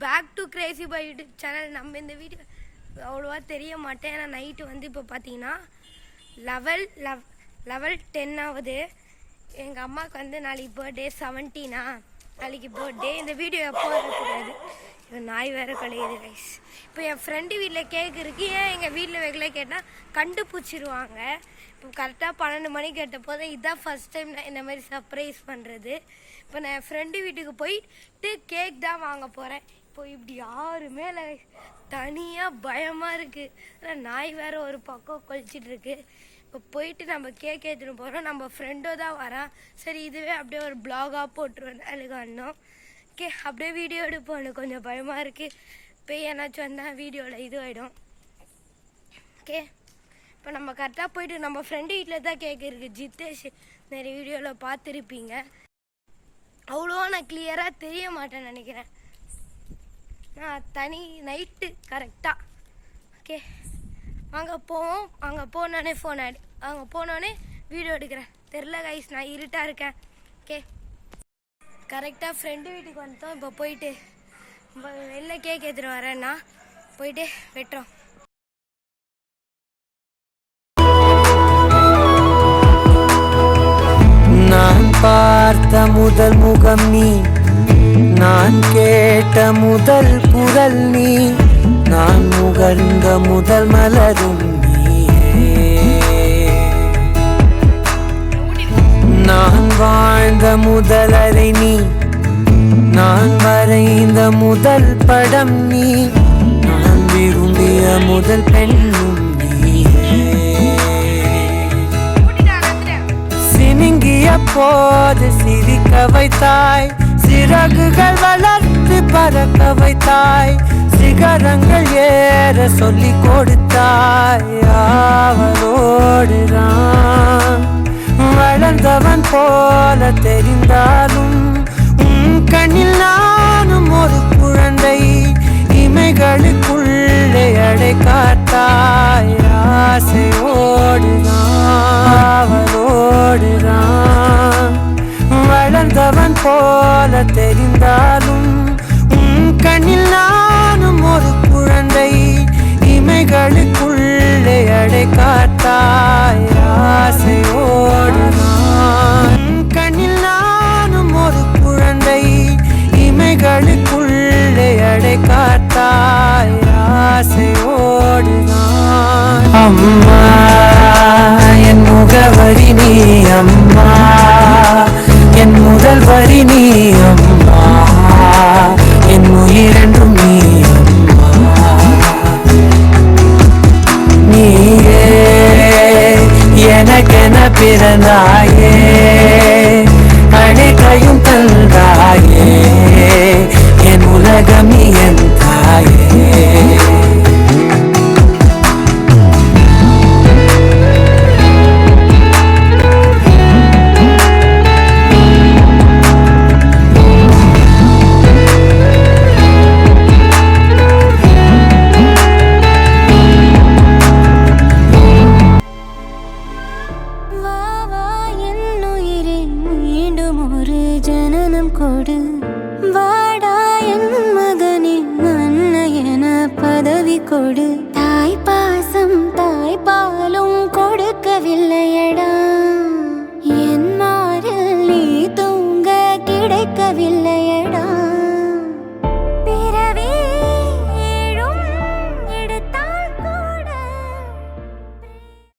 Back to crazy boy YouTube channel. நம்ம இந்த video அவ்வளோவா தெரிய மாட்டேன். ஏன்னா நைட்டு வந்து இப்போ பார்த்தீங்கன்னா லெவல் 10 ஆகுது. எங்கள் அம்மாவுக்கு வந்து நாளைக்கு பர்த்டே 17 நாளைக்கு பர்த்டே. இந்த வீடியோ எப்போ வரக்கூடாது, நாய் வேறு கலையுது ரைஸ். இப்போ என் ஃப்ரெண்டு வீட்டில் கேக் இருக்குது. ஏன் எங்கள் வீட்டில் வைக்கல கேட்டால் கண்டுபிடிச்சிருவாங்க. இப்போ கரெக்டாக 12 மணிக்கு கேட்ட போதும் இதுதான் ஃபஸ்ட் டைம் நான் இந்த மாதிரி சர்ப்ரைஸ் பண்ணுறது. இப்போ நான் என் ஃப்ரெண்டு வீட்டுக்கு போயிட்டு கேக் தான் வாங்க போகிறேன். இப்போ இப்படி யாருமே இல்லை, தனியாக பயமாக இருக்குது. நாய் வேறு ஒரு பக்கம் கொலிச்சிட்ருக்கு. இப்போ போயிட்டு நம்ம கேக் எடுத்துகிட்டு போகிறோம். நம்ம ஃப்ரெண்டோ தான் வரான். சரி இதுவே அப்படியே ஒரு பிளாகாக போட்டுருவேன் அழுகானோம். ஓகே அப்படியே வீடியோ எடுப்போம். எனக்கு கொஞ்சம் பயமாக இருக்குது. போய் ஏன்னாச்சும் வந்தால் வீடியோவில் இது ஆகிடும். ஓகே இப்போ நம்ம கரெக்டாக போயிட்டு நம்ம ஃப்ரெண்டு வீட்டில் தான் கேக் இருக்குது. ஜித்தேஷ் நிறைய வீடியோவில் பார்த்துருப்பீங்க. அவ்வளோவா நான் கிளியராக தெரிய மாட்டேன்னு நினைக்கிறேன். நான் தனி நைட்டு கரெக்டாக. ஓகே அங்கே போவோம். அங்கே போனோடனே ஃபோன் அங்கே போனோடனே வீடியோ எடுக்கிறேன். தெரில கைஸ், நான் இருட்டாக இருக்கேன். ஓகே கரெக்டாக ஃப்ரெண்டு வீட்டுக்கு வந்துட்டோம். இப்போ போயிட்டு வெளில கேக் எடுத்துகிட்டு வரேன்னா போயிட்டு வெட்டுறோம். நான் பார்த்த முதல் முகம் நீ, நான் கேட்ட முதல் குரல் நீ, நான் முகர்ந்த முதல் மலரும் நீயே. நான் வாழ்ந்த முதல் அறை நீ, நான் வரைந்த முதல் படம் நீ, நான் விரும்பிய முதல் பெண்ணும் நீயே. சினுங்கிய போது சிரிக்க வைத்தாய், சிறகுகள் வளர்த்து பறக்க வைத்தாய், சிகரங்கள் ஏற சொல்லி கொடுத்தாய். அவரோடுதான் வளர்ந்தவன் போல தெரிந்தாலும் கண்ணில் நானும் ஒரு குழந்தை. இமைகளுக்குள்ளே அடை காத்தாய். ஆசையோடுதான் அவரோடுதான் வளர்ந்தவன் போல தெரிந்தாலும் கண்ணில் நானும் ஒரு குழந்தை. இமைகளுக்குள்ளே அடை காத்தாய். ஆசையோடுதான் கண்ணில் நானும் ஒரு குழந்தை. இமைகளுக்குள்ளே அடை காத்தாய். ஆசையோடுதான். அம்மா என் முகவரி நீ, அம்மா என் முதல் வரி நீ, அம்மா என் உயிரென்றும் நீ, அம்மா நீயே எனக்கென பிறந்தாயே, அனைத்தையும் தந்தாயே, என் உலகம் நீ என் தாயே. கொடு வாடா என் மகனே, அன்னையன பதவி கொடு. தாய் பாசம் தாய் பாலும் கொடுக்கவில்லையடா, என் மாரில் நீ தூங்க கிடைக்கவில்லை.